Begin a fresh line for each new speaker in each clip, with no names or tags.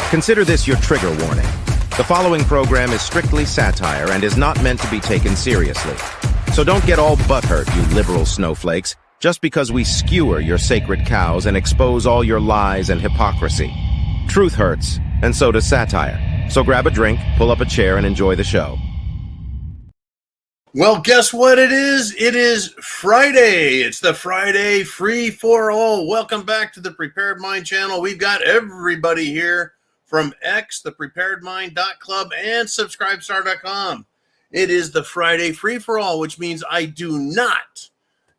Consider this your trigger warning. The following program is strictly satire and is not meant to be taken seriously. So don't get all butthurt, you liberal snowflakes, just because we skewer your sacred cows and expose all your lies and hypocrisy. Truth hurts, and so does satire. So grab a drink, pull up a chair, and enjoy the show.
Well, guess what it is? It is Friday. It's the Friday Free for All. Welcome back to the Prepared Mind channel. We've got everybody here from X, thepreparedmind.club, and subscribestar.com. It is the Friday Free for All, which means I do not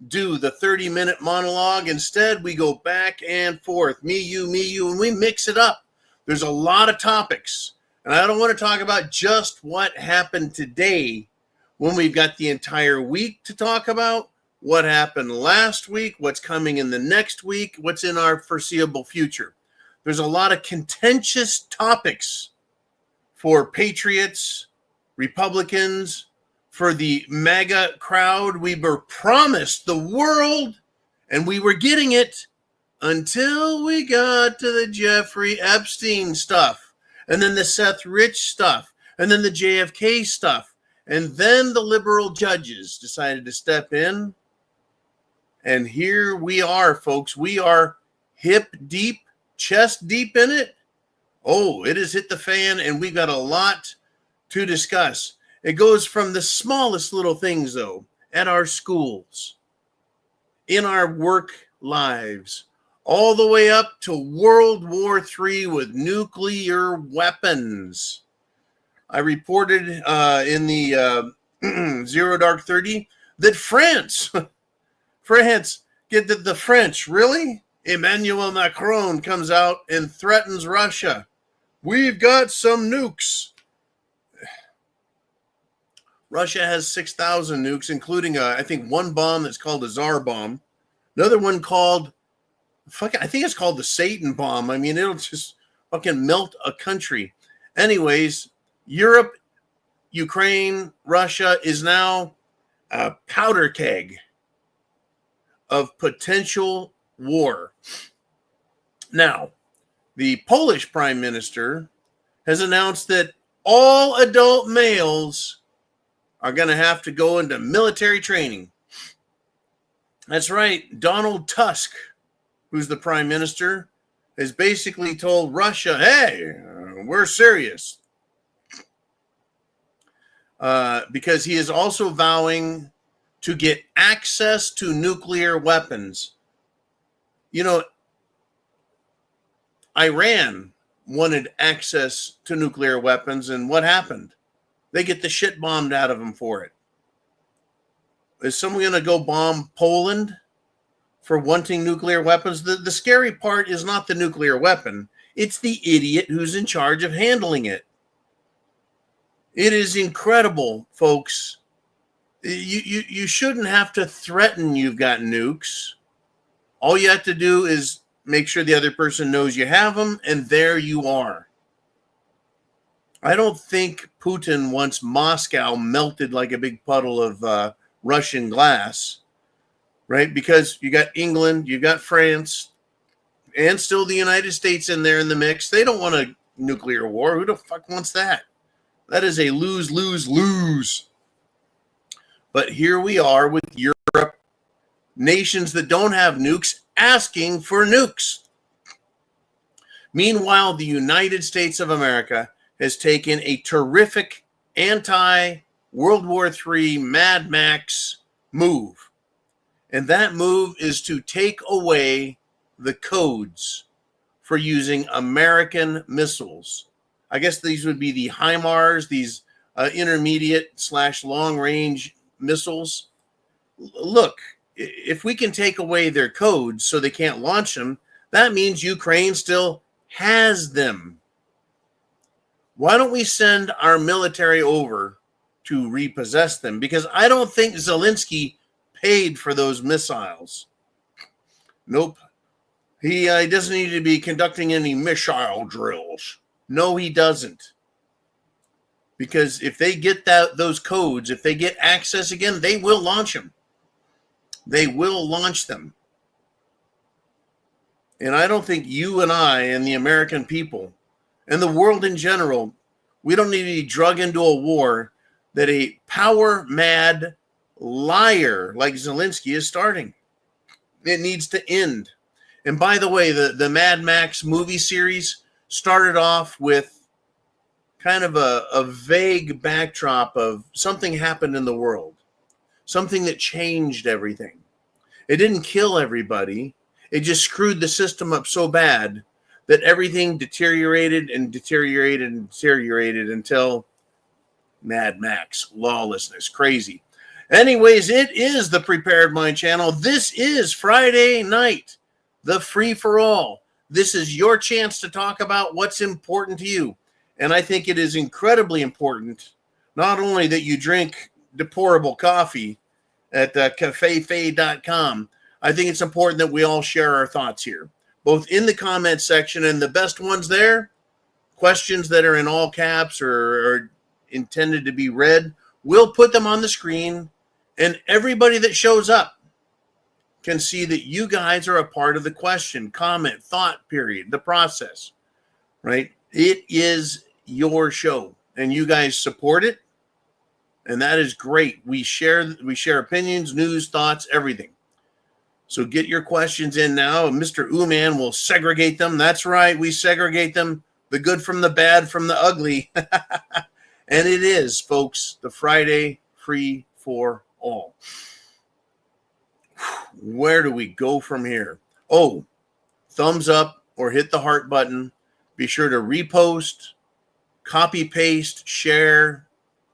do the 30-minute monologue. Instead, we go back and forth, me, you, and we mix it up. There's a lot of topics, and I don't want to talk about just what happened today when we've got the entire week to talk about, what happened last week, what's coming in the next week, what's in our foreseeable future. There's a lot of contentious topics for patriots, Republicans, for the MAGA crowd. We were promised the world, and we were getting it until we got to the Jeffrey Epstein stuff, and then the Seth Rich stuff, and then the JFK stuff. And then the liberal judges decided to step in. And here we are, folks. We are hip deep, chest deep in it. Oh, it has hit the fan, and we've got a lot to discuss. It goes from the smallest little things, though, at our schools, in our work lives, all the way up to World War III with nuclear weapons. I reported in the Zero Dark 30 that France, get the French, really? Emmanuel Macron comes out and threatens Russia. We've got some nukes. Russia has 6,000 nukes, including, I think, one bomb that's called a Tsar bomb. Another one called, I think it's called the Satan bomb. I mean, it'll just fucking melt a country. Anyways, Europe, Ukraine, Russia is now a powder keg of potential war. Now, the Polish prime minister has announced that all adult males are going to have to go into military training. That's right. Donald Tusk, who's the prime minister, has basically told Russia, hey, we're serious. Because he is also vowing to get access to nuclear weapons. You know, Iran wanted access to nuclear weapons, and what happened? They get the shit bombed out of them for it. Is someone going to go bomb Poland for wanting nuclear weapons? The scary part is not the nuclear weapon. It's the idiot who's in charge of handling it. It is incredible, folks. You shouldn't have to threaten you've got nukes. All you have to do is make sure the other person knows you have them, and there you are. I don't think Putin wants Moscow melted like a big puddle of Russian glass, right? Because you got England, you got France, and still the United States in there in the mix. They don't want a nuclear war. Who the fuck wants that? That is a lose, lose, lose. But here we are with Europe, nations that don't have nukes asking for nukes. Meanwhile, the United States of America has taken a terrific anti-World War III Mad Max move. And that move is to take away the codes for using American missiles. I guess these would be the HIMARS, these intermediate/long-range missiles. Look, if we can take away their codes so they can't launch them, that means Ukraine still has them. Why don't we send our military over to repossess them? Because I don't think Zelensky paid for those missiles. Nope. He doesn't need to be conducting any missile drills. No, he doesn't. Because if they get those codes, if they get access again, they will launch them. They will launch them. And I don't think you and I and the American people and the world in general, we don't need to be drug into a war that a power-mad liar like Zelensky is starting. It needs to end. And by the way, the Mad Max movie series started off with kind of a vague backdrop of something happened in the world, something that changed everything. It didn't kill everybody. It just screwed the system up so bad that everything deteriorated and deteriorated and deteriorated until Mad Max, lawlessness, crazy. Anyways, it is the Prepared Mind channel. This is Friday night, the free-for-all. This is your chance to talk about what's important to you. And I think it is incredibly important, not only that you drink deplorable coffee at cafefe.com, I think it's important that we all share our thoughts here, both in the comment section, and the best ones there, questions that are in all caps or intended to be read, we'll put them on the screen, and everybody that shows up can see that you guys are a part of the question, comment, thought period, the process, right? It is your show, and you guys support it, and that is great. We share opinions, news, thoughts, everything. So get your questions in now. Mr. Ooman will segregate them. That's right, we segregate them, the good from the bad from the ugly. And it is, folks, the Friday free for all. Where do we go from here? Oh, thumbs up or hit the heart button. Be sure to repost, copy, paste, share,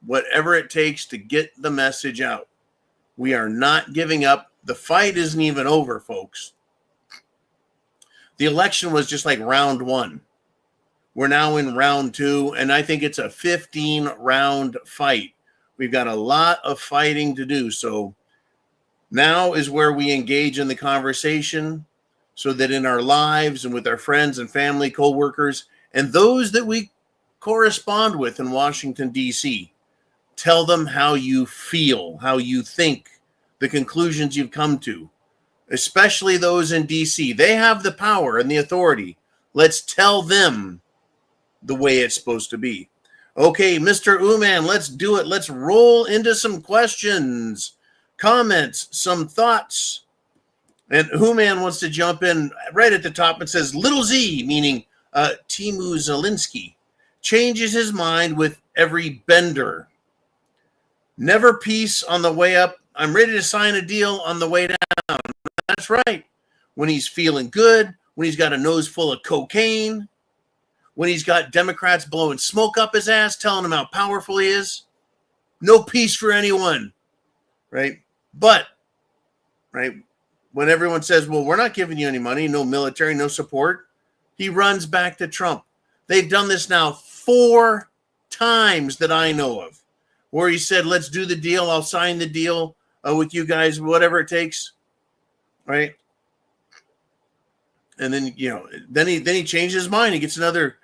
whatever it takes to get the message out. We are not giving up. The fight isn't even over, folks. The election was just like round one. We're now in round two, and I think it's a 15-round fight. We've got a lot of fighting to do. So now is where we engage in the conversation so that in our lives and with our friends and family, co-workers, and those that we correspond with in Washington, D.C., tell them how you feel, how you think, the conclusions you've come to, especially those in D.C. They have the power and the authority. Let's tell them the way it's supposed to be. Okay, Mr. Ooman, let's do it. Let's roll into some questions, comments, some thoughts. And Ooman wants to jump in right at the top. It says, Little Z, meaning Timu Zelensky, changes his mind with every bender. Never peace on the way up. I'm ready to sign a deal on the way down. That's right. When he's feeling good, when he's got a nose full of cocaine, when he's got Democrats blowing smoke up his ass, telling him how powerful he is. No peace for anyone, right? But, right, when everyone says, well, we're not giving you any money, no military, no support, he runs back to Trump. They've done this now 4 times that I know of, where he said, let's do the deal, I'll sign the deal with you guys, whatever it takes, right? And then, then he changes his mind. He gets another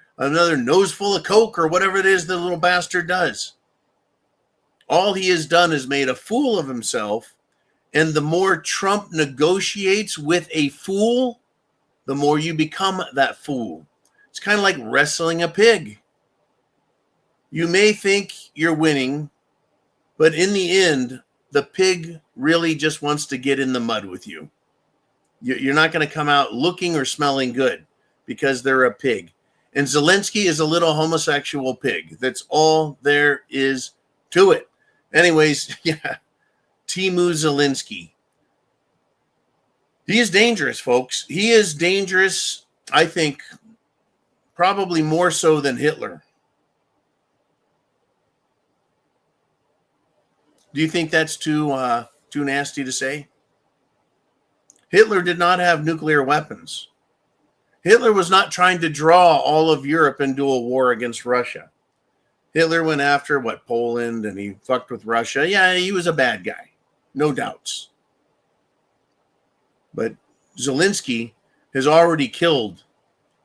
nose full of coke or whatever it is the little bastard does. All he has done is made a fool of himself. And the more Trump negotiates with a fool, the more you become that fool. It's kind of like wrestling a pig. You may think you're winning, but in the end, the pig really just wants to get in the mud with you. You're not going to come out looking or smelling good because they're a pig. And Zelensky is a little homosexual pig. That's all there is to it. Anyways, yeah, Timu Zelensky. He is dangerous, folks. He is dangerous, I think, probably more so than Hitler. Do you think that's too nasty to say? Hitler did not have nuclear weapons. Hitler was not trying to draw all of Europe into a war against Russia. Hitler went after, Poland, and he fucked with Russia. Yeah, he was a bad guy. No doubts. But Zelensky has already killed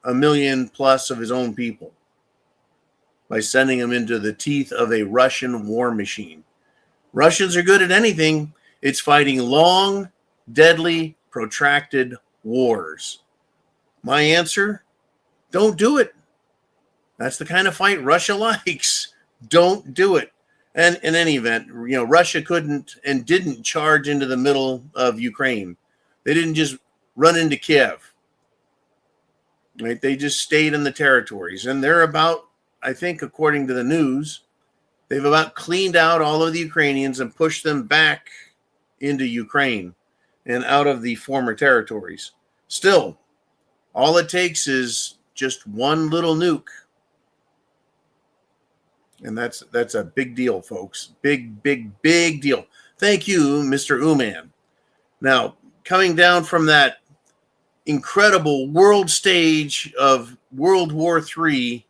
1 million plus of his own people by sending them into the teeth of a Russian war machine. Russians are good at anything. It's fighting long, deadly, protracted wars. My answer, don't do it. That's the kind of fight Russia likes. Don't do it. And in any event, Russia couldn't and didn't charge into the middle of Ukraine. They didn't just run into Kiev. Right? They just stayed in the territories. And they're about, I think, according to the news, they've about cleaned out all of the Ukrainians and pushed them back into Ukraine and out of the former territories. Still, all it takes is just one little nuke. And that's a big deal, folks. Big, big, big deal. Thank you, Mr. Uman. Now, coming down from that incredible world stage of World War III,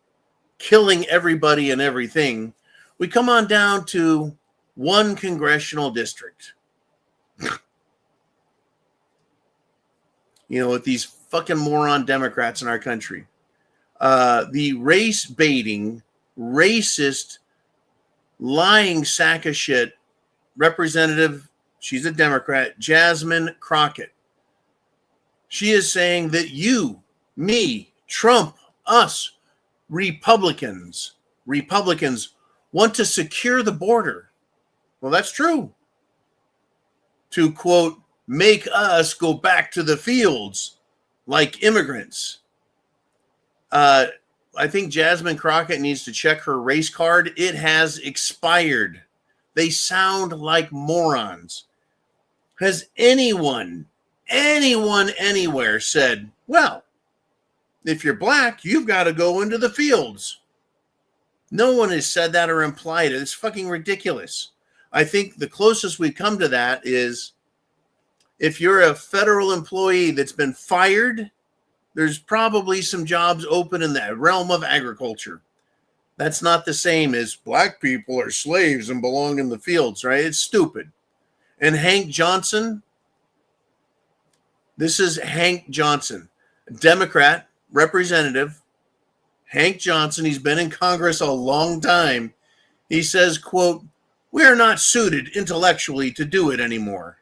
killing everybody and everything, we come on down to one congressional district. With these fucking moron Democrats in our country. The race-baiting, racist, lying sack of shit representative, she's a Democrat, Jasmine Crockett. She is saying that you, me, Trump, us, Republicans want to secure the border. Well, that's true. To, quote, make us go back to the fields like immigrants. I think Jasmine Crockett needs to check her race card. It has expired. They sound like morons. Has anyone anywhere said, well, if you're black, you've got to go into the fields? No one has said that or implied it. It's fucking ridiculous. I think the closest we come to that is if you're a federal employee that's been fired, there's probably some jobs open in the realm of agriculture. That's not the same as black people are slaves and belong in the fields, right? It's stupid. And Hank Johnson, this is Hank Johnson, Democrat representative. Hank Johnson, he's been in Congress a long time. He says, quote, we are not suited intellectually to do it anymore.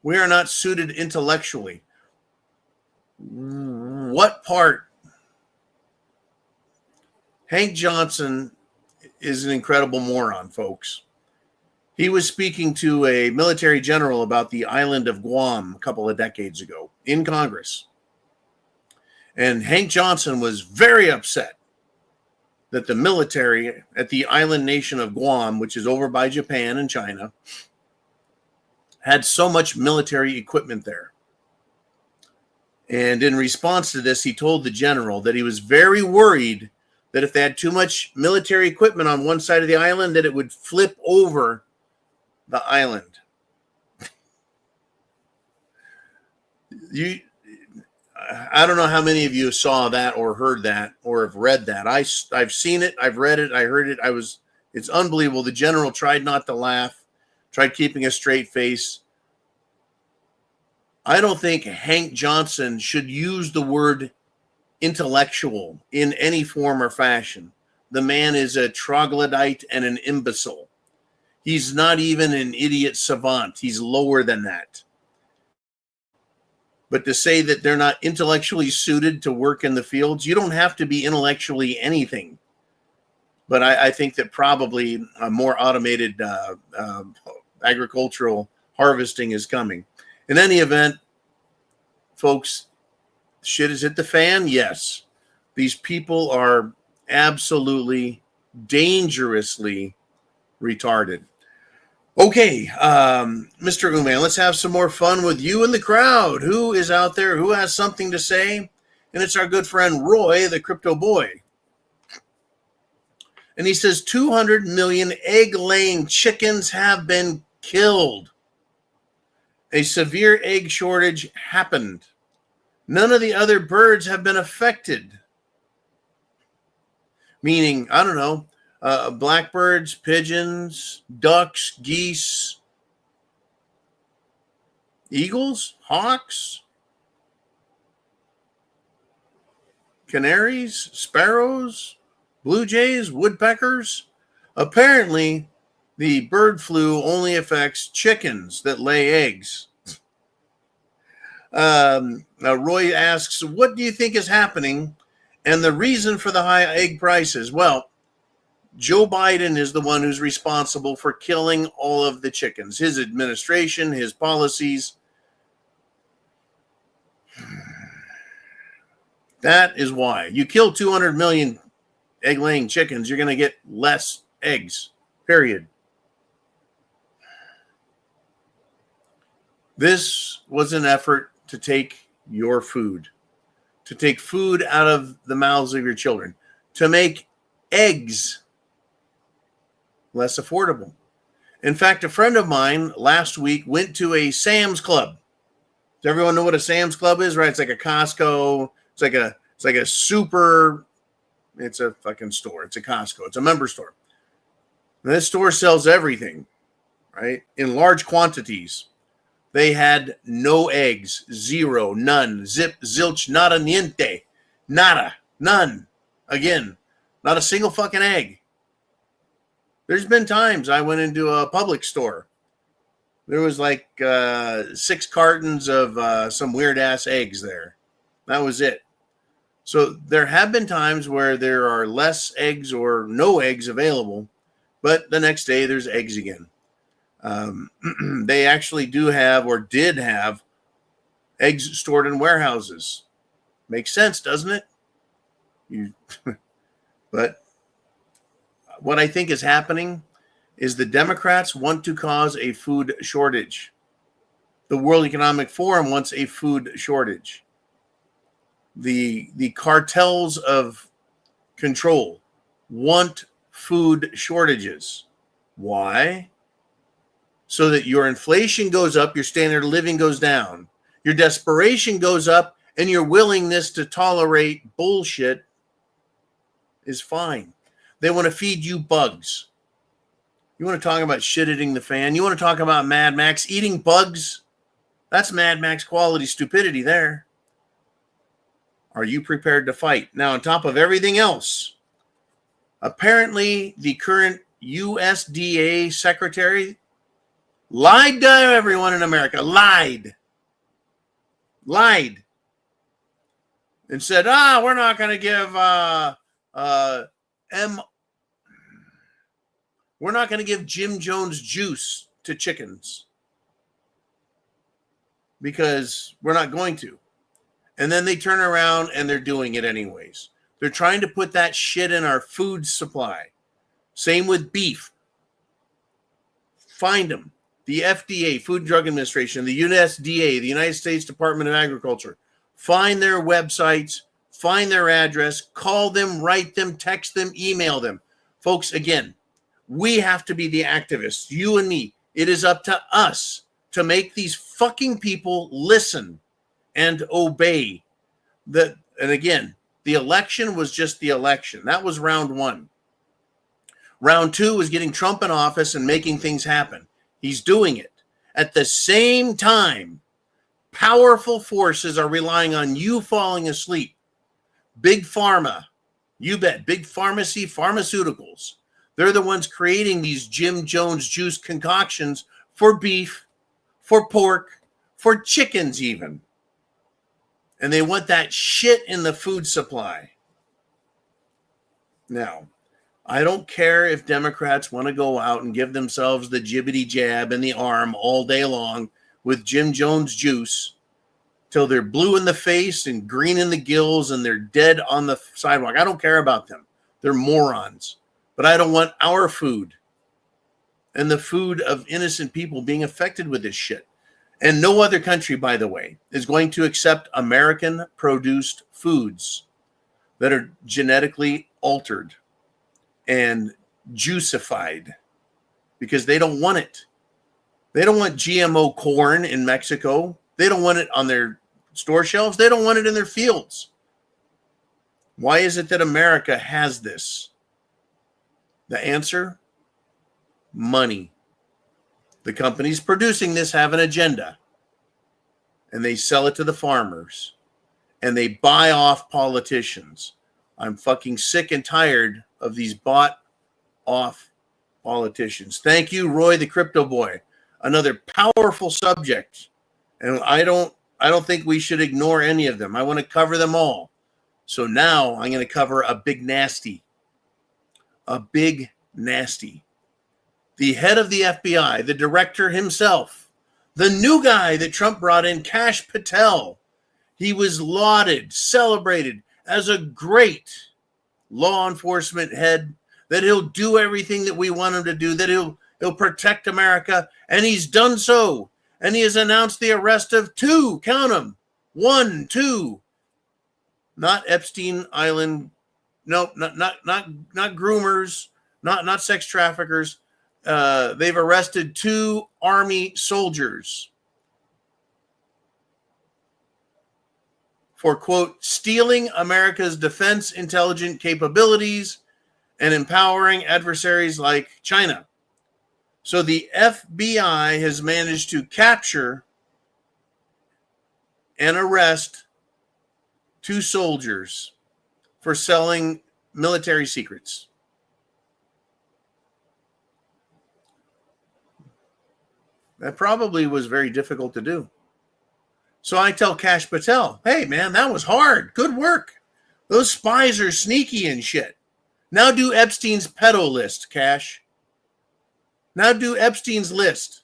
We are not suited intellectually. What part? Hank Johnson is an incredible moron, folks. He was speaking to a military general about the island of Guam a couple of decades ago in Congress. And Hank Johnson was very upset that the military at the island nation of Guam, which is over by Japan and China, had so much military equipment there. And in response to this, he told the general that he was very worried that if they had too much military equipment on one side of the island, that it would flip over the island. I don't know how many of you saw that or heard that or have read that. I've seen it, I've read it, I heard it. It's unbelievable. The general tried not to laugh, tried keeping a straight face. I don't think Hank Johnson should use the word intellectual in any form or fashion. The man is a troglodyte and an imbecile. He's not even an idiot savant. He's lower than that. But to say that they're not intellectually suited to work in the fields, you don't have to be intellectually anything. But I think that probably a more automated agricultural harvesting is coming. In any event, folks, shit has hit the fan. Yes, these people are absolutely dangerously retarded. Okay, Mr. Uman, let's have some more fun with you in the crowd. Who is out there? Who has something to say? And it's our good friend Roy, the crypto boy. And he says 200 million egg-laying chickens have been killed. A severe egg shortage happened. None of the other birds have been affected. Meaning, I don't know, blackbirds, pigeons, ducks, geese, eagles, hawks, canaries, sparrows, blue jays, woodpeckers. Apparently, the bird flu only affects chickens that lay eggs. Roy asks, what do you think is happening and the reason for the high egg prices? Well, Joe Biden is the one who's responsible for killing all of the chickens. His administration, his policies. That is why. You kill 200 million egg-laying chickens, you're going to get less eggs, period. This was an effort to take your food, to take food out of the mouths of your children, to make eggs less affordable. In fact, a friend of mine last week went to a Sam's Club. Does everyone know what a Sam's Club is, right? It's like a Costco. It's like a super, it's a fucking store. It's a Costco. It's a member store. And this store sells everything, right? In large quantities. They had no eggs, zero, none, zip, zilch, nada, niente, nada, none. Again, not a single fucking egg. There's been times I went into a Publix store. There was like 6 cartons of some weird ass eggs there. That was it. So there have been times where there are less eggs or no eggs available, but the next day there's eggs again. They actually do have or did have eggs stored in warehouses. Makes sense, doesn't it? But what I think is happening is the Democrats want to cause a food shortage. The World Economic Forum wants a food shortage. The cartels of control want food shortages. Why? So that your inflation goes up, your standard of living goes down, your desperation goes up, and your willingness to tolerate bullshit is fine. They want to feed you bugs. You want to talk about shit hitting the fan? You want to talk about Mad Max eating bugs? That's Mad Max quality stupidity there. Are you prepared to fight? Now, on top of everything else, apparently the current USDA secretary lied to everyone in America. Lied. And said, we're not going to give we're not going to give Jim Jones juice to chickens because we're not going to. And then they turn around and they're doing it anyways. They're trying to put that shit in our food supply. Same with beef. Find them. The FDA, Food and Drug Administration, the USDA, the United States Department of Agriculture. Find their websites, find their address, call them, write them, text them, email them. Folks, again, we have to be the activists, you and me. It is up to us to make these fucking people listen and obey. And again, the election was just the election. That was round 1. Round 2 was getting Trump in office and making things happen. He's doing it. At the same time, powerful forces are relying on you falling asleep. Big pharma, you bet, big pharmacy, pharmaceuticals. They're the ones creating these Jim Jones juice concoctions for beef, for pork, for chickens even. And they want that shit in the food supply. Now, I don't care if Democrats want to go out and give themselves the jibbity jab in the arm all day long with Jim Jones juice till they're blue in the face and green in the gills and they're dead on the sidewalk. I don't care about them. They're morons. But I don't want our food and the food of innocent people being affected with this shit. And no other country, by the way, is going to accept American-produced foods that are genetically altered and juicified because they don't want it. They don't want GMO corn in Mexico. They don't want it on their store shelves. They don't want it in their fields. Why is it that America has this? The answer? Money. The companies producing this have an agenda, and they sell it to the farmers, and they buy off politicians. I'm fucking sick and tired of these bought off politicians. Thank you, Roy, the crypto boy. Another powerful subject. And I don't I don't think we should ignore any of them. I want to cover them all. So now I'm going to cover a big nasty. A big nasty. The head of the FBI, the director himself, the new guy that Trump brought in, Kash Patel. He was lauded, celebrated as a great law enforcement head, that he'll do everything that we want him to do, that he'll protect America, and he's done so. And he has announced the arrest of 2, count them, 1, 2, not Epstein Island, no, not groomers, not sex traffickers. They've arrested 2 Army soldiers for, quote, stealing America's defense intelligence capabilities and empowering adversaries like China. So the FBI has managed to capture and arrest 2 soldiers for selling military secrets. That probably was very difficult to do. So I tell Kash Patel, hey, man, that was hard. Good work. Those spies are sneaky and shit. Now do Epstein's pedo list, Kash. Now do Epstein's list.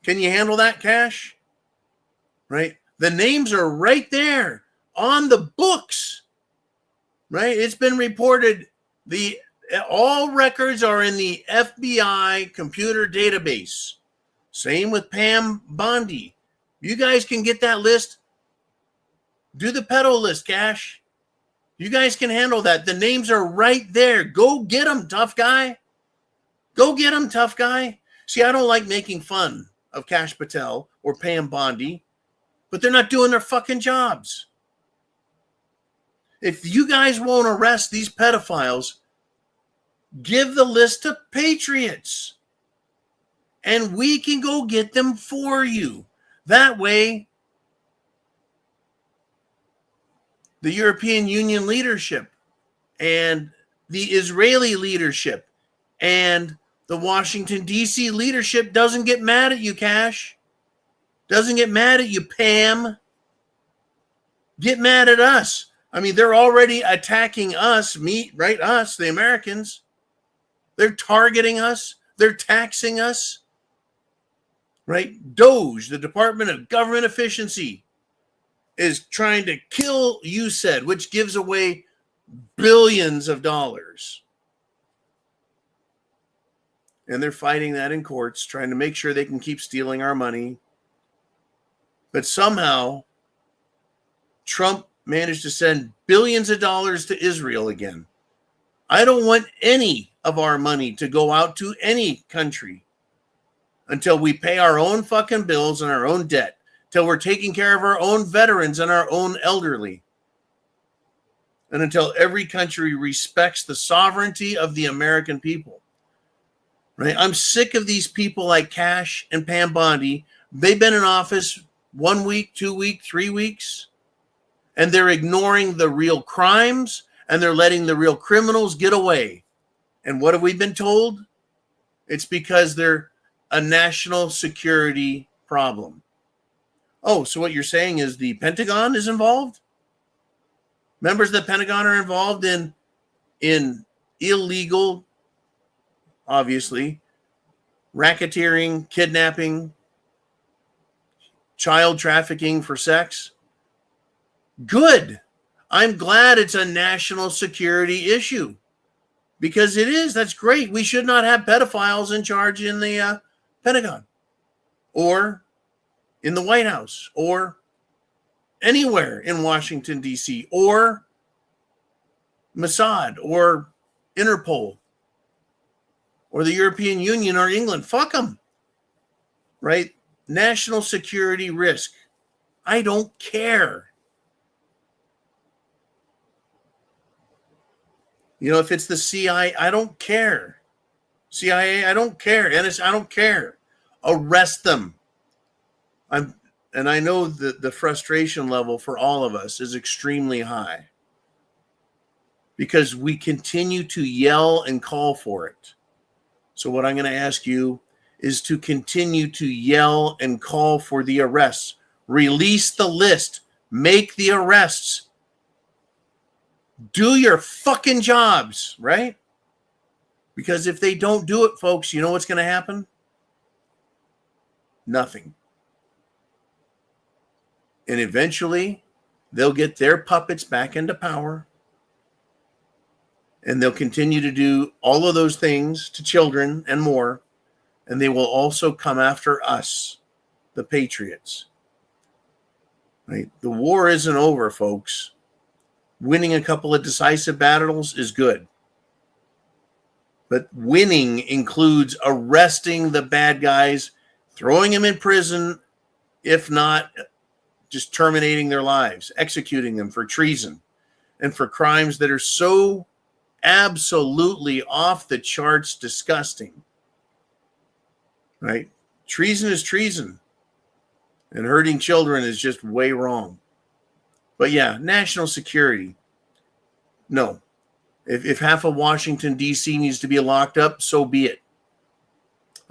Can you handle that, Kash? Right? The names are right there on the books. Right? It's been reported. All records are in the FBI computer database. Same with Pam Bondi. You guys can get that list. Do the pedo list, Kash. You guys can handle that. The names are right there. Go get them, tough guy. Go get them, tough guy. See, I don't like making fun of Kash Patel or Pam Bondi, but they're not doing their fucking jobs. If you guys won't arrest these pedophiles, give the list to patriots, and we can go get them for you. That way, the European Union leadership and the Israeli leadership and the Washington, D.C. leadership doesn't get mad at you, Kash. Doesn't get mad at you, Pam. Get mad at us. I mean, they're already attacking us, us, the Americans. They're targeting us. They're taxing us. Right? DOGE, the Department of Government Efficiency, is trying to kill USAID, which gives away billions of dollars. And they're fighting that in courts, trying to make sure they can keep stealing our money. But somehow, Trump managed to send billions of dollars to Israel again. I don't want any of our money to go out to any country until we pay our own fucking bills and our own debt, till we're taking care of our own veterans and our own elderly, and until every country respects the sovereignty of the American people. Right? I'm sick of these people like Kash and Pam Bondi. They've been in office 1 week, 2 weeks, 3 weeks, and they're ignoring the real crimes, and they're letting the real criminals get away. And what have we been told? It's because they're a national security problem. Oh, so what you're saying is the Pentagon is involved? Members of the Pentagon are involved in illegal, obviously, racketeering, kidnapping, child trafficking for sex? Good. I'm glad it's a national security issue, because it is. That's great. We should not have pedophiles in charge in the Pentagon or in the White House or anywhere in Washington, D.C. or Mossad or Interpol or the European Union or England. Fuck them. Right? National security risk. I don't care. You know, if it's the CIA, I don't care. CIA, I don't care. NSA, I don't care. Arrest them. And I know that the frustration level for all of us is extremely high, because we continue to yell and call for it. So what I'm going to ask you is to continue to yell and call for the arrests. Release the list. Make the arrests. Do your fucking jobs, right? Because if they don't do it, folks, you know what's going to happen? Nothing. And eventually, they'll get their puppets back into power. And they'll continue to do all of those things to children and more. And they will also come after us, the patriots. Right? The war isn't over, folks. Winning a couple of decisive battles is good. But winning includes arresting the bad guys, throwing them in prison, if not just terminating their lives, executing them for treason and for crimes that are so absolutely off the charts disgusting. Right? Treason is treason. And hurting children is just way wrong. But yeah, national security. No. If half of Washington, D.C. needs to be locked up, so be it.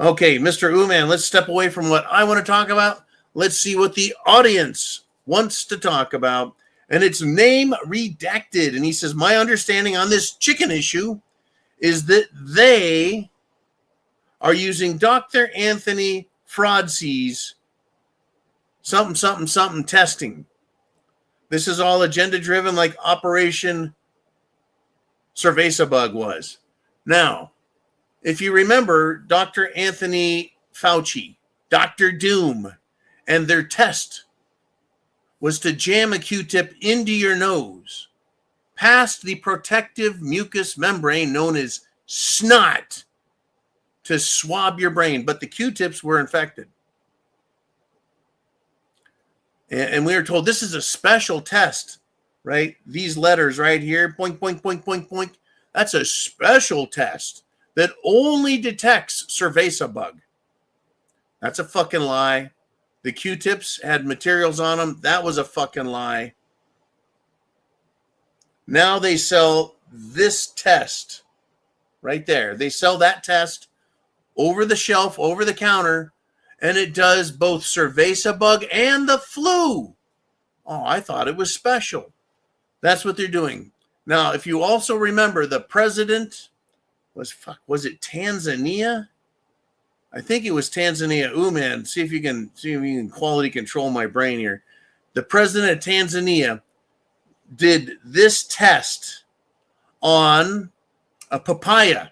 Okay, Mr. Uman, let's step away from what I want to talk about. Let's see what the audience wants to talk about. And it's name redacted. And he says, my understanding on this chicken issue is that they are using Dr. Anthony Fraudse's something testing. This is all agenda driven like Operation Cerveza was. Now, if you remember Dr. Anthony Fauci, Dr. Doom, and their test was to jam a Q-tip into your nose, past the protective mucous membrane known as snot, to swab your brain. But the Q-tips were infected. And we were told this is a special test, right? These letters right here, point, point, point, point, point. That's a special test that only detects Cerveza bug. That's a fucking lie. The Q-tips had materials on them. That was a fucking lie. Now they sell this test right there. They sell that test over the shelf, over the counter, and it does both Cerveza bug and the flu. Oh, I thought it was special. That's what they're doing. Now, if you also remember, the president was it Tanzania? I think it was Tanzania. Ooh, man, see if you can quality control my brain here. The president of Tanzania did this test on a papaya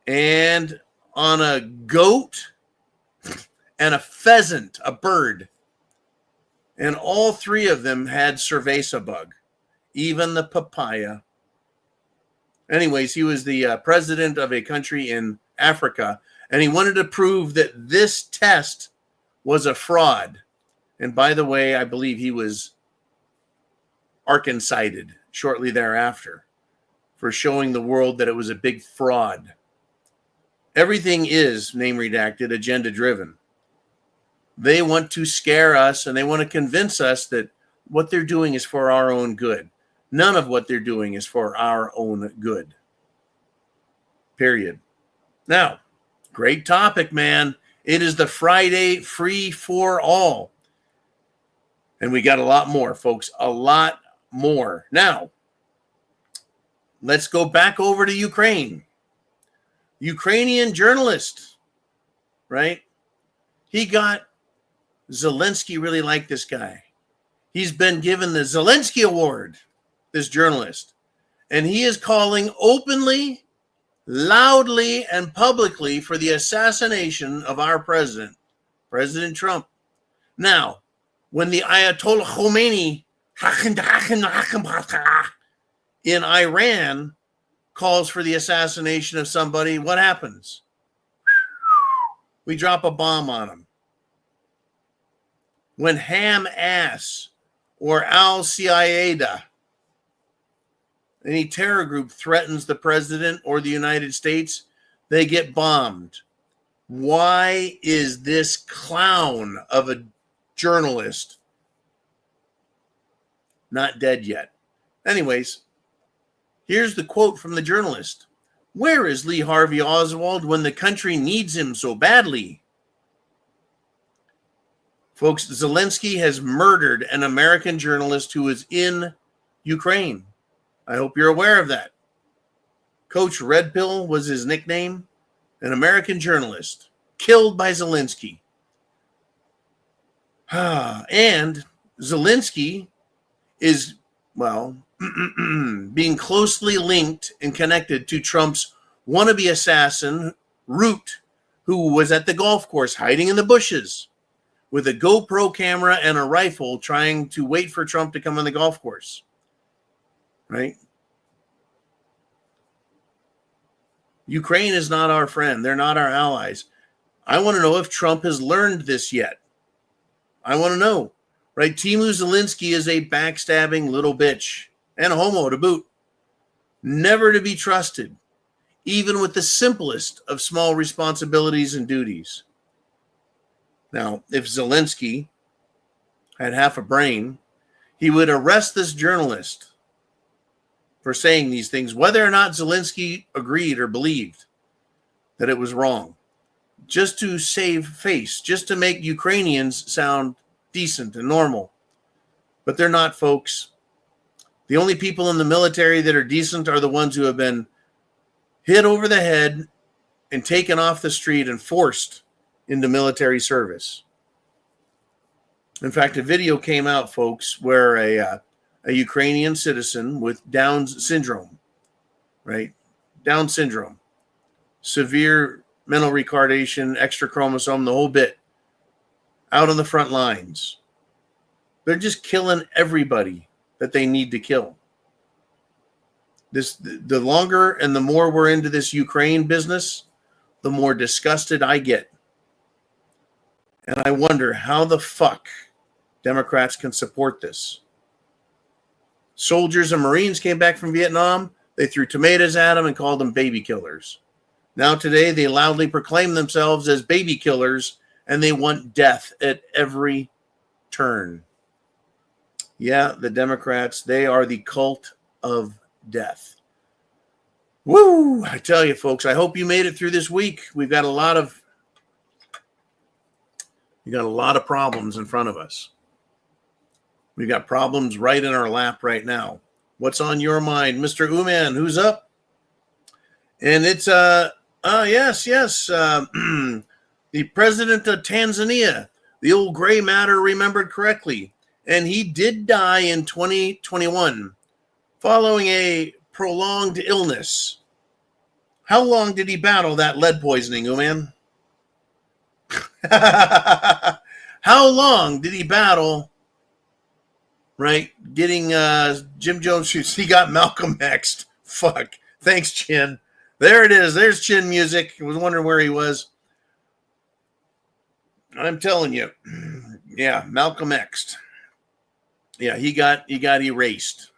and on a goat and a pheasant, a bird. And all three of them had Cerveza bug, even the papaya. Anyways, he was the president of a country in Africa, and he wanted to prove that this test was a fraud. And by the way, I believe he was Arkansas-cited shortly thereafter for showing the world that it was a big fraud. Everything is, name redacted, agenda driven. They want to scare us and they want to convince us that what they're doing is for our own good. None of what they're doing is for our own good. Period. Now, great topic, man. It is the Friday free for all. And we got a lot more, folks. A lot more. Now, let's go back over to Ukraine. Ukrainian journalist, right? He got Zelensky really liked this guy. He's been given the Zelensky Award, this journalist. And he is calling openly, loudly, and publicly for the assassination of our president, President Trump. Now, when the Ayatollah Khomeini in Iran calls for the assassination of somebody, what happens? We drop a bomb on him. When Hamas or Al-Qaeda, any terror group, threatens the president or the United States, they get bombed. Why is this clown of a journalist not dead yet? Anyways, here's the quote from the journalist. Where is Lee Harvey Oswald when the country needs him so badly? Folks, Zelensky has murdered an American journalist who was in Ukraine. I hope you're aware of that. Coach Red Pill was his nickname. An American journalist killed by Zelensky. And Zelensky is, well, being closely linked and connected to Trump's wannabe assassin, Root, who was at the golf course hiding in the bushes with a GoPro camera and a rifle trying to wait for Trump to come on the golf course. Right? Ukraine is not our friend. They're not our allies. I want to know if Trump has learned this yet. I want to know. Right? Timu Zelensky is a backstabbing little bitch and a homo to boot. Never to be trusted, even with the simplest of small responsibilities and duties. Now, if Zelensky had half a brain, he would arrest this journalist for saying these things, whether or not Zelensky agreed or believed that it was wrong, just to save face, just to make Ukrainians sound decent and normal. But they're not, folks. The only people in the military that are decent are the ones who have been hit over the head and taken off the street and forced into military service. In fact, a video came out, folks, where a Ukrainian citizen with Down syndrome, right? Down syndrome, severe mental retardation, extra chromosome, the whole bit, out on the front lines. They're just killing everybody that they need to kill. The longer and the more we're into this Ukraine business, the more disgusted I get. And I wonder how the fuck Democrats can support this. Soldiers and Marines came back from Vietnam. They threw tomatoes at them and called them baby killers. Now today they loudly proclaim themselves as baby killers and they want death at every turn. Yeah, the Democrats, they are the cult of death. Woo! I tell you, folks, I hope you made it through this week. We've got a lot of problems in front of us. We've got problems right in our lap right now. What's on your mind, Mr. Uman? Who's up? And it's the president of Tanzania, the old gray matter remembered correctly. And he did die in 2021 following a prolonged illness. How long did he battle that lead poisoning, Uman? How long did he battle, right, getting Jim Jones shoots? He got Malcolm X'd. Fuck. Thanks, Chin. There it is. There's Chin music. I was wondering where he was. I'm telling you. Yeah, Malcolm X'd. Yeah, he got erased.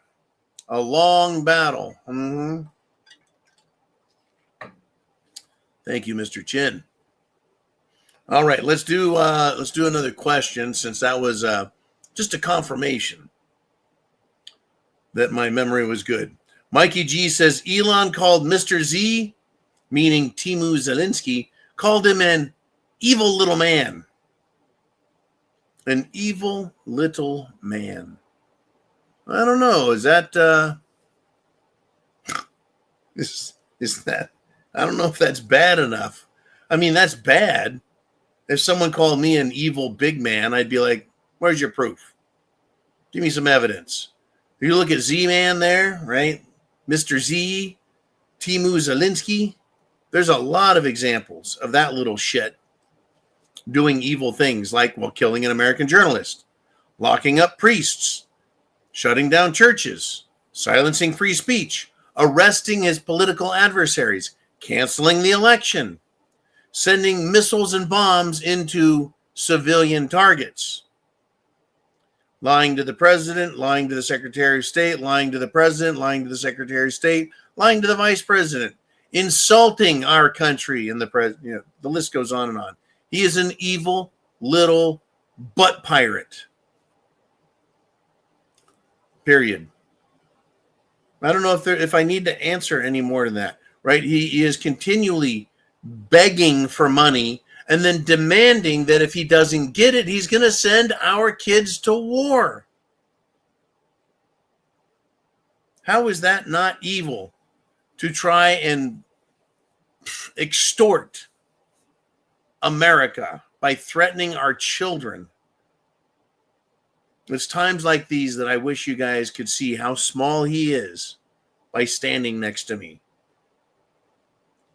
A long battle. Mm-hmm. Thank you, Mr. Chin. All right, let's do another question, since that was just a confirmation that my memory was good. Mikey G says Elon called Mr. Z, meaning Timu Zelensky, called him an evil little man. An evil little man. I don't know. Is that is that? I don't know if that's bad enough. I mean, that's bad. If someone called me an evil big man, I'd be like, "Where's your proof? Give me some evidence." If you look at Z-Man there, right? Mr. Z, Timu Zelensky, there's a lot of examples of that little shit doing evil things, like, well, killing an American journalist, locking up priests, shutting down churches, silencing free speech, arresting his political adversaries, canceling the election, sending missiles and bombs into civilian targets, lying to the president, lying to the Secretary of State, lying to the president, lying to the Secretary of State, lying to the vice president, insulting our country and the president. The list goes on and on. He is an evil little butt pirate. Period. I don't know if I need to answer any more than that, right? He is continually begging for money and then demanding that if he doesn't get it, he's going to send our kids to war. How is that not evil to try and extort America by threatening our children? It's times like these that I wish you guys could see how small he is by standing next to me.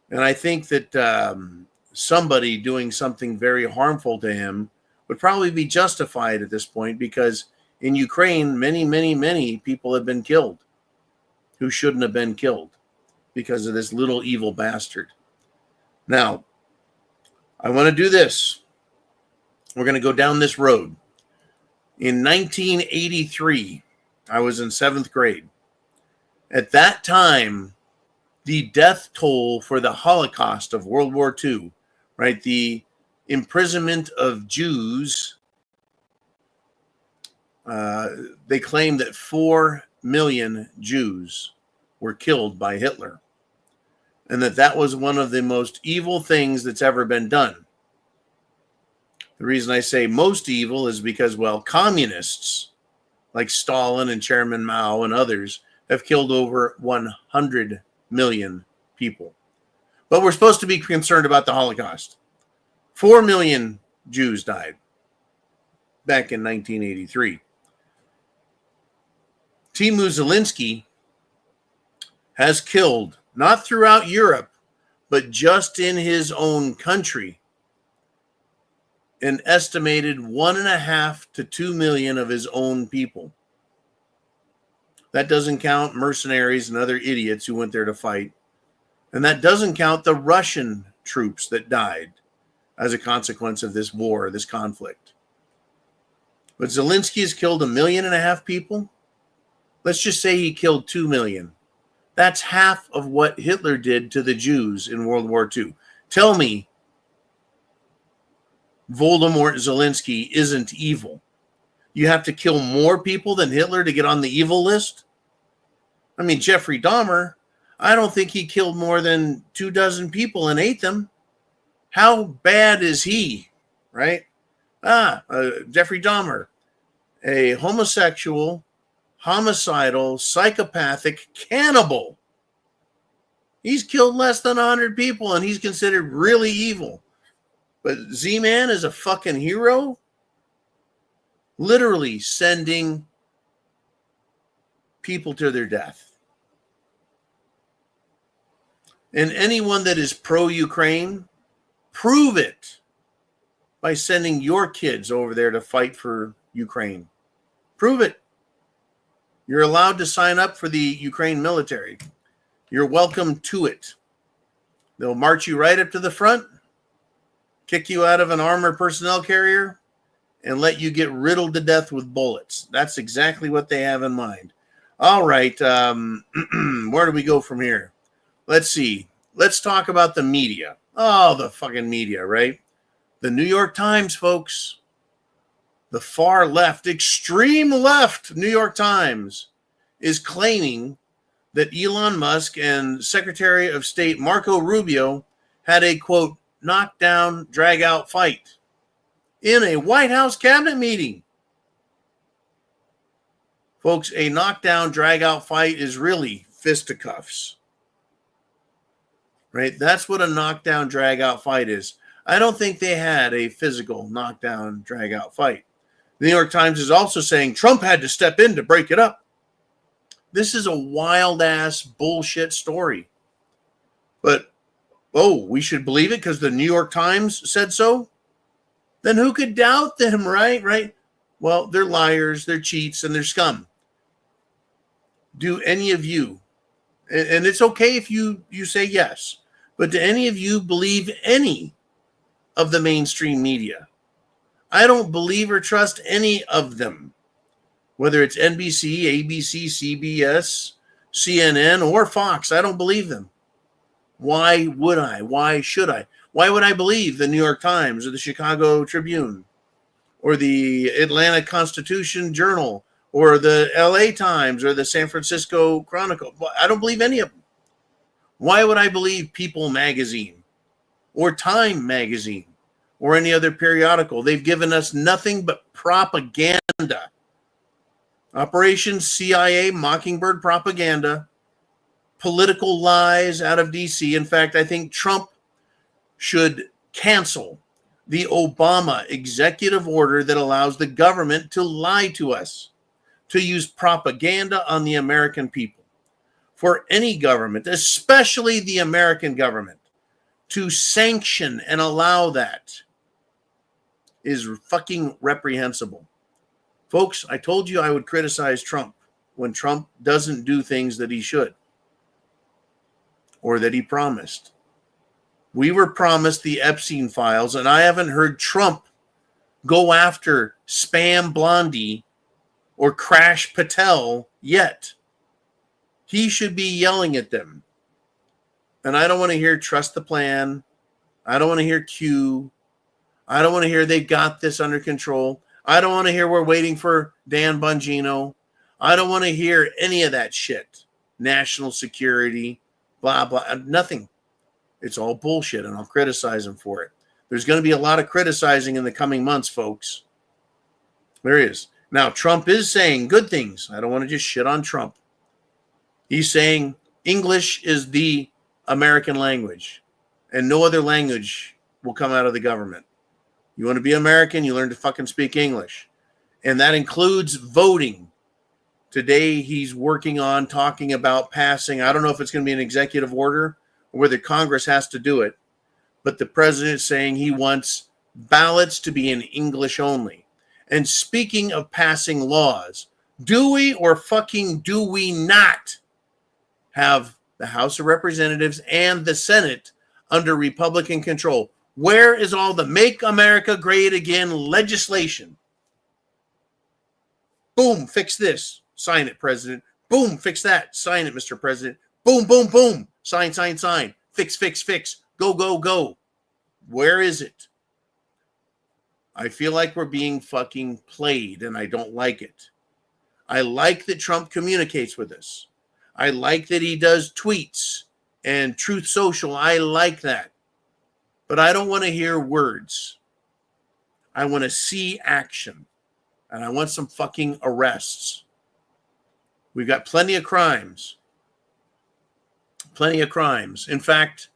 And I think that somebody doing something very harmful to him would probably be justified at this point, because in Ukraine, many people have been killed who shouldn't have been killed because of this little evil bastard. Now, I want to do this. We're going to go down this road. In 1983, I was in 7th grade. At that time, the death toll for the Holocaust of World War II, right, the imprisonment of Jews, they claimed that 4 million Jews were killed by Hitler, and that was one of the most evil things that's ever been done. The reason I say most evil is because, well, communists like Stalin and Chairman Mao and others have killed over 100 million people. But we're supposed to be concerned about the Holocaust. 4 million Jews died back in 1983. Timu Zelensky has killed, not throughout Europe, but just in his own country, an estimated 1.5 to 2 million of his own people. That doesn't count mercenaries and other idiots who went there to fight. And that doesn't count the Russian troops that died as a consequence of this war, this conflict. But Zelensky has killed 1.5 million people. Let's just say he killed 2 million. That's half of what Hitler did to the Jews in World War II. Tell me Voldemort Zelensky isn't evil. You have to kill more people than Hitler to get on the evil list? I mean, Jeffrey Dahmer, I don't think he killed more than 24 people and ate them. How bad is he, right? Jeffrey Dahmer, a homosexual, homicidal, psychopathic cannibal. He's killed less than 100 people, and he's considered really evil. But Z-Man is a fucking hero, literally sending people to their death. And anyone that is pro-Ukraine, prove it by sending your kids over there to fight for Ukraine. Prove it. You're allowed to sign up for the Ukraine military. You're welcome to it. They'll march you right up to the front, kick you out of an armored personnel carrier, and let you get riddled to death with bullets. That's exactly what they have in mind. All right. Where do we go from here? Let's see. Let's talk about the media. Oh, the fucking media, right? The New York Times, folks. The far left, extreme left New York Times is claiming that Elon Musk and Secretary of State Marco Rubio had a, quote, knockdown, drag-out fight in a White House cabinet meeting. Folks, a knockdown, drag-out fight is really fisticuffs. Right? That's what a knockdown, drag-out fight is. I don't think they had a physical knockdown, drag-out fight. The New York Times is also saying Trump had to step in to break it up. This is a wild-ass bullshit story. But, we should believe it because the New York Times said so? Then who could doubt them, right? Right? Well, they're liars, they're cheats, and they're scum. Do any of you, and it's okay if you say yes, but do any of you believe any of the mainstream media? I don't believe or trust any of them, whether it's NBC, ABC, CBS, CNN, or Fox. I don't believe them. Why would I? Why should I? Why would I believe the New York Times or the Chicago Tribune or the Atlanta Constitution Journal or the LA Times or the San Francisco Chronicle? I don't believe any of them. Why would I believe People magazine or Time magazine or any other periodical. They've given us nothing but propaganda. Operation CIA, Mockingbird propaganda, political lies out of DC. In fact, I think Trump should cancel the Obama executive order that allows the government to lie to us, to use propaganda on the American people. For any government, especially the American government, to sanction and allow that is fucking reprehensible. Folks, I told you I would criticize Trump when Trump doesn't do things that he should or that he promised. We were promised the Epstein files, and I haven't heard Trump go after Spam Blondie or Crash Patel yet. He should be yelling at them. And I don't want to hear trust the plan. I don't want to hear Q. I don't want to hear they got this under control. I don't want to hear we're waiting for Dan Bongino. I don't want to hear any of that shit. National security, blah, blah, nothing. It's all bullshit, and I'll criticize him for it. There's going to be a lot of criticizing in the coming months, folks. There is. Now, Trump is saying good things. I don't want to just shit on Trump. He's saying English is the American language, and no other language will come out of the government. You want to be American, you learn to fucking speak English. And that includes voting. Today, he's working on talking about passing, I don't know if it's going to be an executive order or whether Congress has to do it, but the president is saying he wants ballots to be in English only. And speaking of passing laws, do we or fucking do we not have the House of Representatives and the Senate under Republican control? Where is all the Make America Great Again legislation? Boom, fix this. Sign it, President. Boom, fix that. Sign it, Mr. President. Boom, boom, boom. Sign, sign, sign. Fix, fix, fix. Go, go, go. Where is it? I feel like we're being fucking played, and I don't like it. I like that Trump communicates with us. I like that he does tweets and Truth Social. I like that. But I don't want to hear words. I want to see action. And I want some fucking arrests. We've got plenty of crimes. Plenty of crimes. In fact,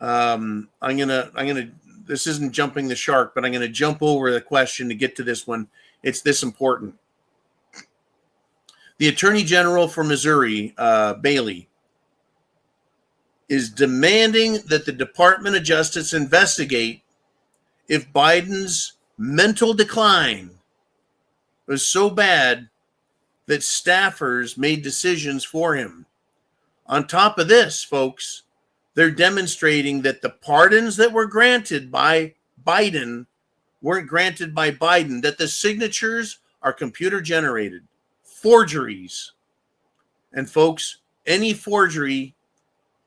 I'm gonna this isn't jumping the shark, but I'm gonna jump over the question to get to this one. It's this important. The Attorney General for Missouri, Bailey, is demanding that the Department of Justice investigate if Biden's mental decline was so bad that staffers made decisions for him. On top of this, folks, they're demonstrating that the pardons that were granted by Biden weren't granted by Biden, that the signatures are computer generated, forgeries. And folks, any forgery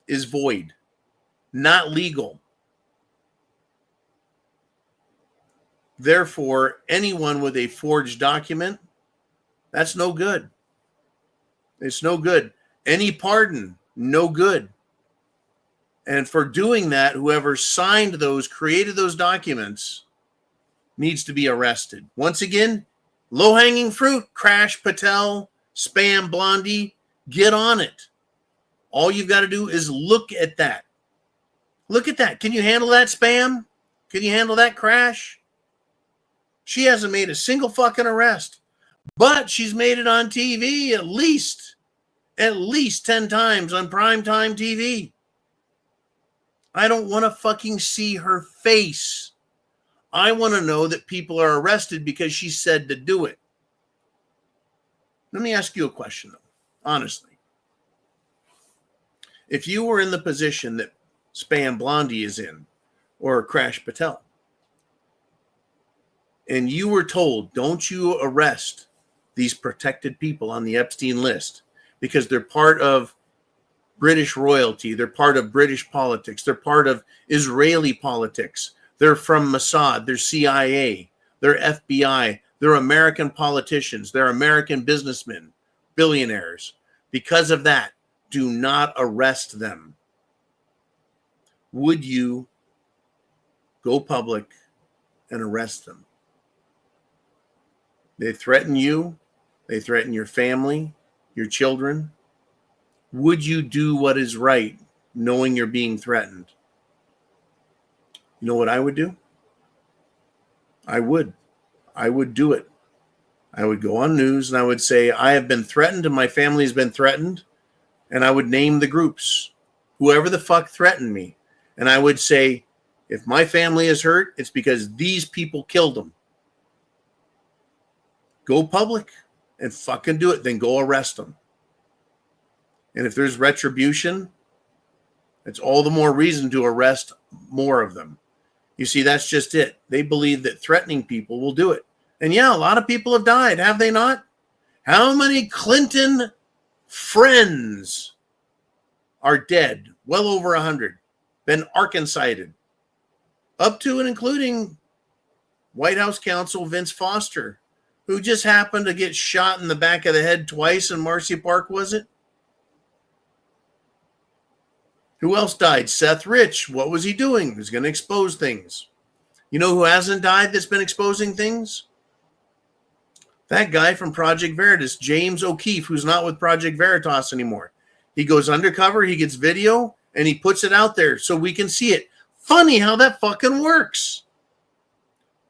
is void, not legal. Therefore, anyone with a forged document, that's no good. It's no good. Any pardon, no good. And for doing that, whoever signed those, created those documents, needs to be arrested. Once again, low-hanging fruit, Crash Patel, Spam Blondie, get on it. All you've got to do is look at that. Look at that. Can you handle that, Spam? Can you handle that, Crash? She hasn't made a single fucking arrest, but she's made it on TV at least 10 times on primetime TV. I don't want to fucking see her face. I want to know that people are arrested because she said to do it. Let me ask you a question, though, honestly. If you were in the position that Spam Blondie is in, or Crash Patel, and you were told, don't you arrest these protected people on the Epstein list because they're part of British royalty, they're part of British politics, they're part of Israeli politics, they're from Mossad, they're CIA, they're FBI, they're American politicians, they're American businessmen, billionaires. Because of that, do not arrest them. Would you go public and arrest them. They threaten you. They threaten your family, your children. Would you do what is right knowing you're being threatened? You know what I would do? I would do it. I would go on news and I would say, I have been threatened and my family has been threatened. And I would name the groups, whoever the fuck threatened me. And I would say, if my family is hurt, it's because these people killed them. Go public and fucking do it. Then go arrest them. And if there's retribution, it's all the more reason to arrest more of them. You see, that's just it. They believe that threatening people will do it. And yeah, a lot of people have died, have they not? How many Clinton friends are dead? Well over 100. Been Arkancided. Up to and including White House counsel Vince Foster, who just happened to get shot in the back of the head twice in Marcy Park, was it? Who else died? Seth Rich. What was he doing? He was going to expose things. You know who hasn't died that's been exposing things? That guy from Project Veritas, James O'Keefe, who's not with Project Veritas anymore. He goes undercover, he gets video, and he puts it out there so we can see it. Funny how that fucking works.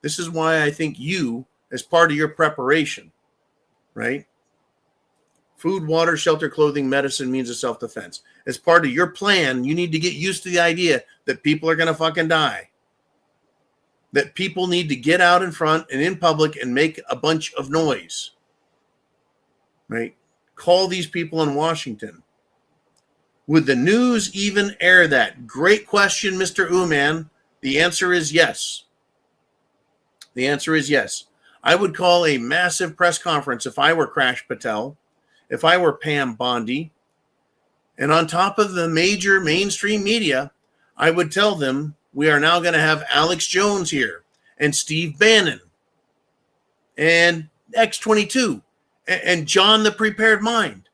This is why I think you, as part of your preparation, right? Food, water, shelter, clothing, medicine, means of self-defense. As part of your plan, you need to get used to the idea that people are going to fucking die. That people need to get out in front and in public and make a bunch of noise. Right? Call these people in Washington. Would the news even air that? Great question, Mr. Uman. The answer is yes. The answer is yes. I would call a massive press conference if I were Crash Patel, if I were Pam Bondi, and on top of the major mainstream media, I would tell them we are now going to have Alex Jones here and Steve Bannon and X22 and John the Prepared Mind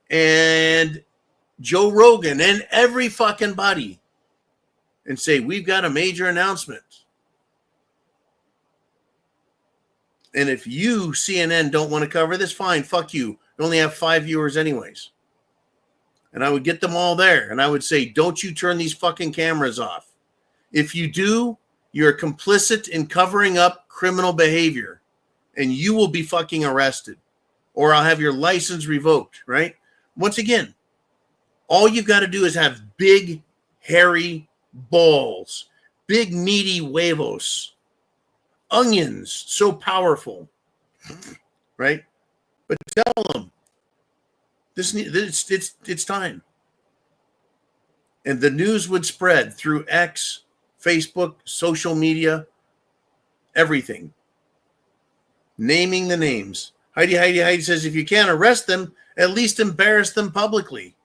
and Joe Rogan and every fucking buddy and say, we've got a major announcement. And if you, CNN, don't want to cover this, fine, fuck you. You only have 5 viewers anyways. And I would get them all there. And I would say, don't you turn these fucking cameras off. If you do, you're complicit in covering up criminal behavior. And you will be fucking arrested. Or I'll have your license revoked, right? Once again, all you've got to do is have big, hairy balls. Big, meaty huevos. Onions, so powerful. Right? But tell them, it's time. And the news would spread through X, Facebook, social media, everything. Naming the names. Heidi says, if you can't arrest them, at least embarrass them publicly.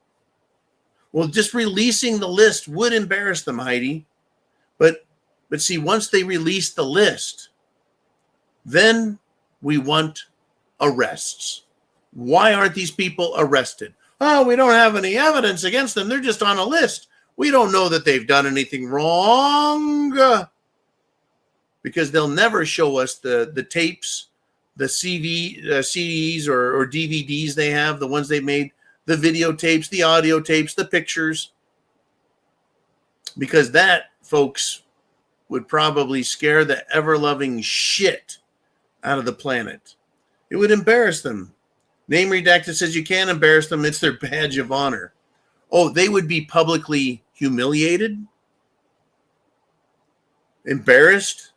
Well, just releasing the list would embarrass them, Heidi. But see, once they release the list, then we want arrests. Why aren't these people arrested? Oh, we don't have any evidence against them. They're just on a list. We don't know that they've done anything wrong. Because they'll never show us the tapes, the CDs or DVDs they have, the ones they made, the videotapes, the audio tapes, the pictures. Because that, folks, would probably scare the ever-loving shit out of the planet. It would embarrass them. Name Redacted says you can't embarrass them. It's their badge of honor. Oh, they would be publicly humiliated? Embarrassed?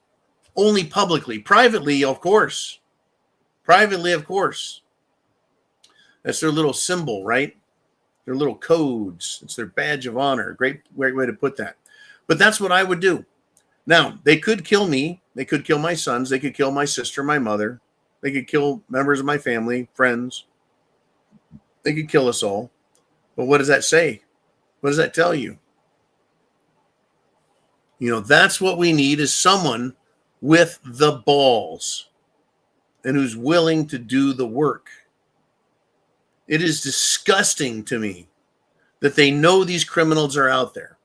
Only publicly. Privately, of course. Privately, of course. That's their little symbol, right? Their little codes. It's their badge of honor. Great way to put that. But that's what I would do. Now, they could kill me. They could kill my sons. They could kill my sister, my mother. They could kill members of my family, friends. They could kill us all. But what does that say? What does that tell you? You know, that's what we need is someone with the balls and who's willing to do the work. It is disgusting to me that they know these criminals are out there,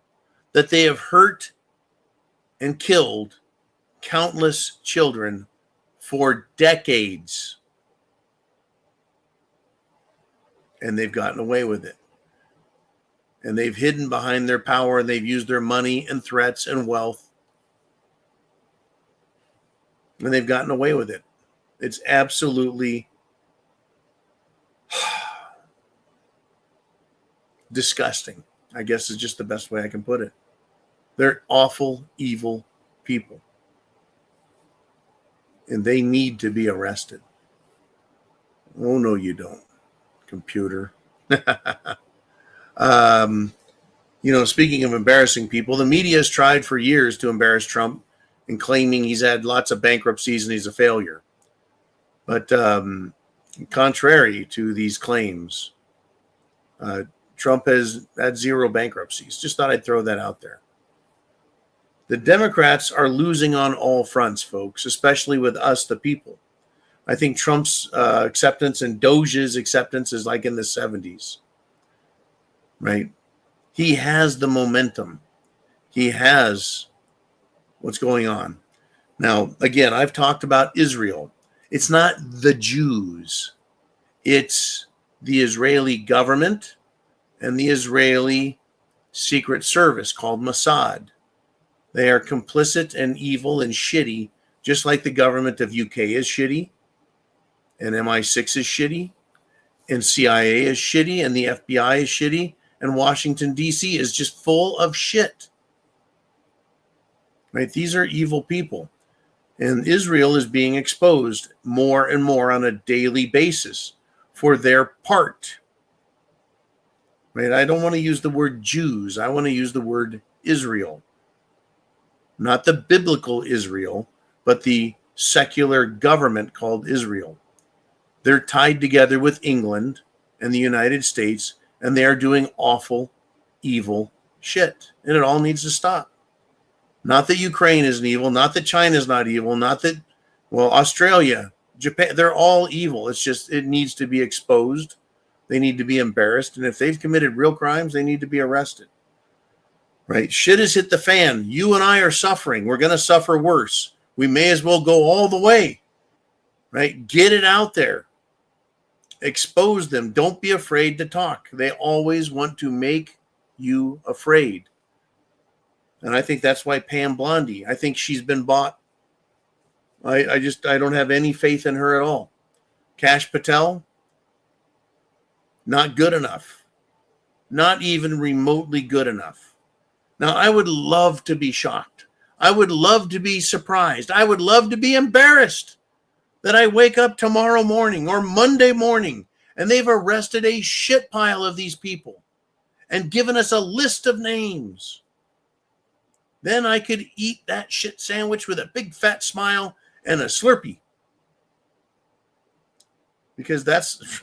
that they have hurt and killed countless children for decades. And they've gotten away with it. And they've hidden behind their power, and they've used their money and threats and wealth. And they've gotten away with it. It's absolutely disgusting, I guess is just the best way I can put it. They're awful, evil people. And they need to be arrested. Oh, no, you don't, computer. Speaking of embarrassing people, the media has tried for years to embarrass Trump and claiming he's had lots of bankruptcies and he's a failure. But contrary to these claims, Trump has had zero bankruptcies. Just thought I'd throw that out there. The Democrats are losing on all fronts, folks, especially with us, the people. I think Trump's acceptance and Doge's acceptance is like in the 70s, right? He has the momentum. He has what's going on. Now, again, I've talked about Israel. It's not the Jews. It's the Israeli government and the Israeli secret service called Mossad. They are complicit and evil and shitty, just like the government of UK is shitty, and MI6 is shitty, and CIA is shitty, and the FBI is shitty, and Washington, D.C. is just full of shit. Right? These are evil people. And Israel is being exposed more and more on a daily basis for their part. Right? I don't want to use the word Jews. I want to use the word Israel. Not the biblical Israel, but the secular government called Israel. They're tied together with England and the United States, and they are doing awful, evil shit. And it all needs to stop. Not that Ukraine isn't evil, not that China's not evil, not that, Australia, Japan, they're all evil. It's just, it needs to be exposed. They need to be embarrassed. And if they've committed real crimes, they need to be arrested. Right? Shit has hit the fan. You and I are suffering. We're going to suffer worse. We may as well go all the way. Right? Get it out there. Expose them. Don't be afraid to talk. They always want to make you afraid. And I think that's why Pam Blondie, I think she's been bought. I don't have any faith in her at all. Kash Patel, not good enough. Not even remotely good enough. Now, I would love to be shocked. I would love to be surprised. I would love to be embarrassed that I wake up tomorrow morning or Monday morning and they've arrested a shit pile of these people and given us a list of names. Then I could eat that shit sandwich with a big fat smile and a Slurpee. Because that's,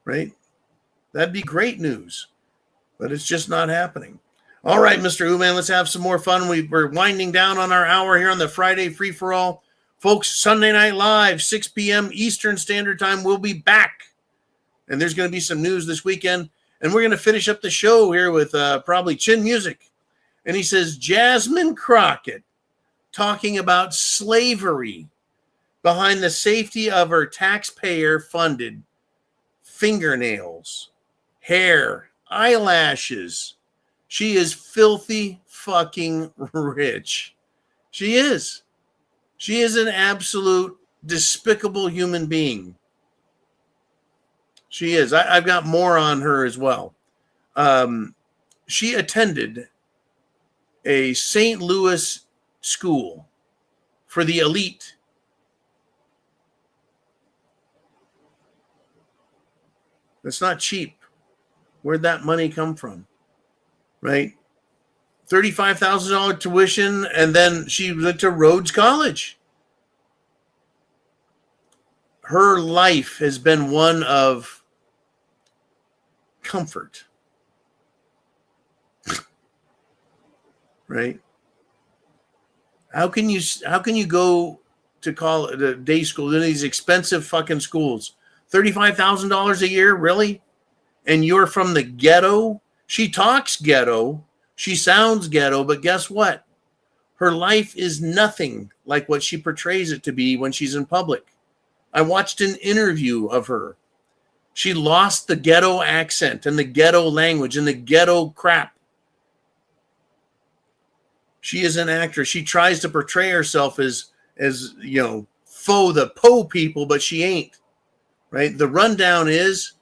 right? That'd be great news. But it's just not happening. All right, Mr. Uman, let's have some more fun. We're winding down on our hour here on the Friday Free-for-All. Folks, Sunday Night Live, 6 p.m. Eastern Standard Time. We'll be back. And there's going to be some news this weekend. And we're going to finish up the show here with probably Chin Music. And he says, Jasmine Crockett talking about slavery behind the safety of her taxpayer-funded fingernails, hair, eyelashes. She is filthy fucking rich. She is. She is an absolute despicable human being. She is. I've got more on her as well. She attended a St. Louis school for the elite. That's not cheap. Where'd that money come from? Right? $35,000 tuition, and then she went to Rhodes College. Her life has been one of comfort. Right? How can you go to college, to day school, in these expensive fucking schools? $35,000 a year, really? And you're from the ghetto? She talks ghetto. She sounds ghetto, but guess what? Her life is nothing like what she portrays it to be when she's in public. I watched an interview of her. She lost the ghetto accent and the ghetto language and the ghetto crap. She is an actress. She tries to portray herself as the Po people, but she ain't. Right? The rundown is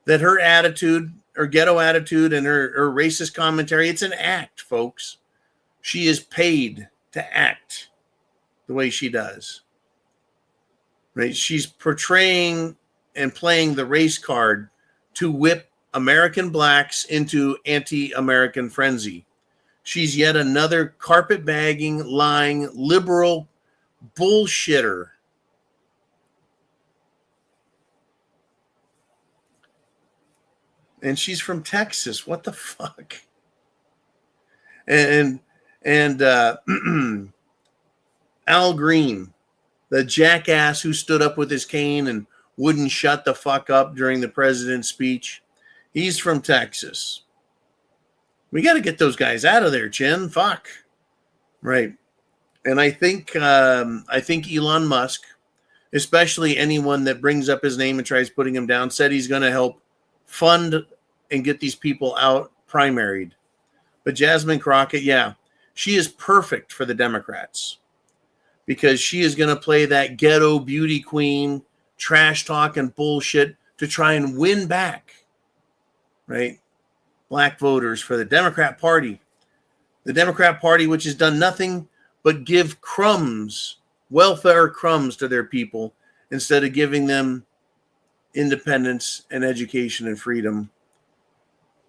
that her attitude, her ghetto attitude, and her racist commentary, it's an act, folks. She is paid to act the way she does. Right? She's portraying and playing the race card to whip American blacks into anti-American frenzy. She's yet another carpetbagging, lying, liberal bullshitter. And she's from Texas. What the fuck? And Al Green, the jackass who stood up with his cane and wouldn't shut the fuck up during the president's speech, he's from Texas. We got to get those guys out of there, Chin. Fuck. Right. And I think Elon Musk, especially anyone that brings up his name and tries putting him down, said he's going to help fund and get these people out primaried. But Jasmine Crockett, yeah, she is perfect for the Democrats because she is going to play that ghetto beauty queen, trash talk and bullshit to try and win back, right, black voters for the Democrat Party. The Democrat Party, which has done nothing but give crumbs, welfare crumbs to their people instead of giving them independence and education and freedom.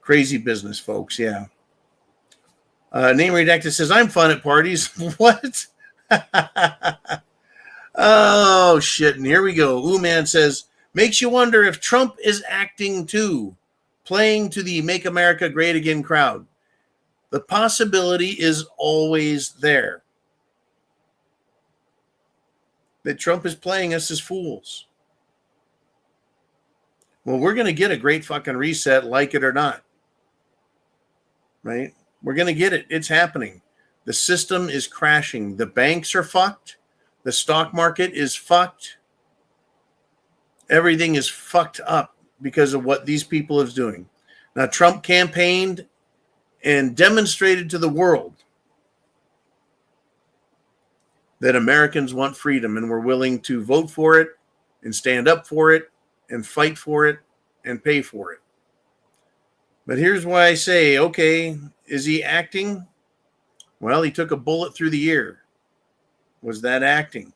Crazy business, folks. Yeah. Name Redacted says, I'm fun at parties. What? Oh, shit. And here we go. Man says, makes you wonder if Trump is acting too, playing to the Make America Great Again crowd. The possibility is always there that Trump is playing us as fools. Well, we're going to get a great fucking reset, like it or not. Right? We're going to get it. It's happening. The system is crashing. The banks are fucked. The stock market is fucked. Everything is fucked up because of what these people are doing. Now, Trump campaigned and demonstrated to the world that Americans want freedom and we're willing to vote for it and stand up for it and fight for it and pay for it. But here's why I say, okay, is he acting? Well, he took a bullet through the ear. Was that acting?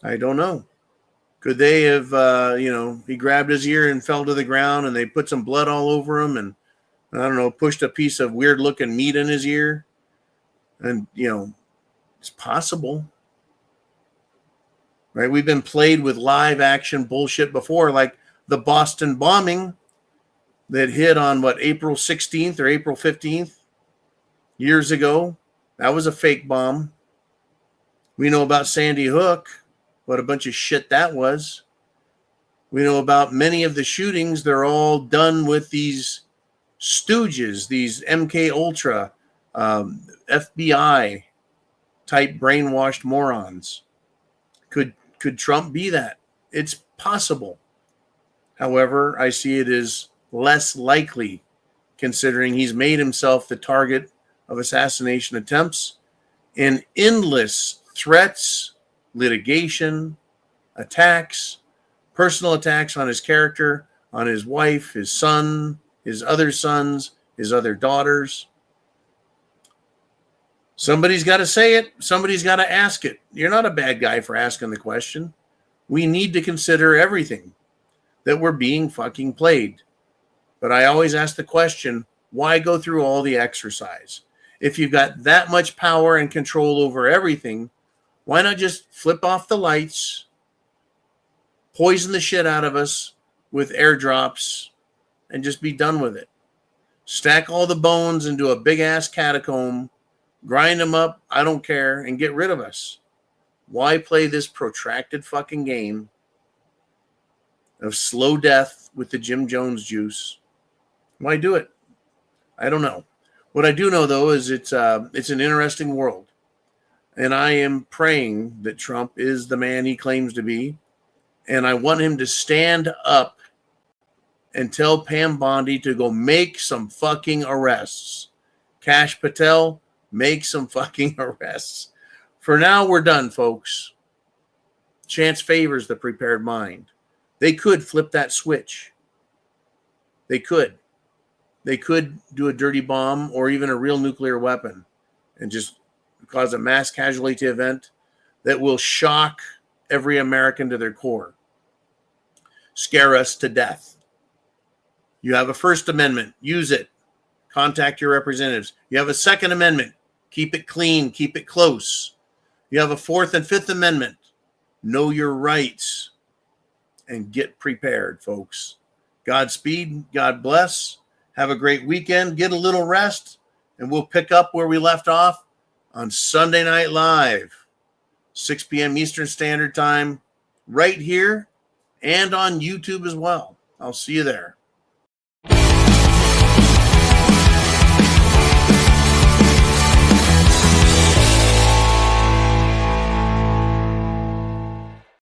I don't know. Could they have, he grabbed his ear and fell to the ground and they put some blood all over him and, I don't know, pushed a piece of weird looking meat in his ear? And, it's possible. Right? We've been played with live action bullshit before, like the Boston bombing that hit on April 16th or April 15th years ago. That was a fake bomb. We know about Sandy Hook, what a bunch of shit that was. We know about many of the shootings. They're all done with these stooges, these MK Ultra, FBI type brainwashed morons. Could Trump be that? It's possible. However, I see it as less likely, considering he's made himself the target of assassination attempts and endless threats, litigation, attacks, personal attacks on his character, on his wife, his son, his other sons, his other daughters. Somebody's got to say it. Somebody's got to ask it. You're not a bad guy for asking the question. We need to consider everything, that we're being fucking played. But I always ask the question, why go through all the exercise? If you've got that much power and control over everything, why not just flip off the lights, poison the shit out of us with airdrops, and just be done with it? Stack all the bones into a big-ass catacomb, grind them up, I don't care, and get rid of us. Why play this protracted fucking game of slow death with the Jim Jones juice? Why do it? I don't know. What I do know, though, is it's an interesting world. And I am praying that Trump is the man he claims to be. And I want him to stand up and tell Pam Bondi to go make some fucking arrests. Kash Patel, make some fucking arrests. For now, we're done, folks. Chance favors the prepared mind. They could flip that switch. They could. They could do a dirty bomb or even a real nuclear weapon and just cause a mass casualty event that will shock every American to their core. Scare us to death. You have a First Amendment. Use it. Contact your representatives. You have a Second Amendment. Keep it clean. Keep it close. You have a Fourth and Fifth Amendment. Know your rights and get prepared, folks. Godspeed. God bless. Have a great weekend. Get a little rest, and we'll pick up where we left off on Sunday Night Live, 6 p.m. Eastern Standard Time, right here and on YouTube as well. I'll see you there.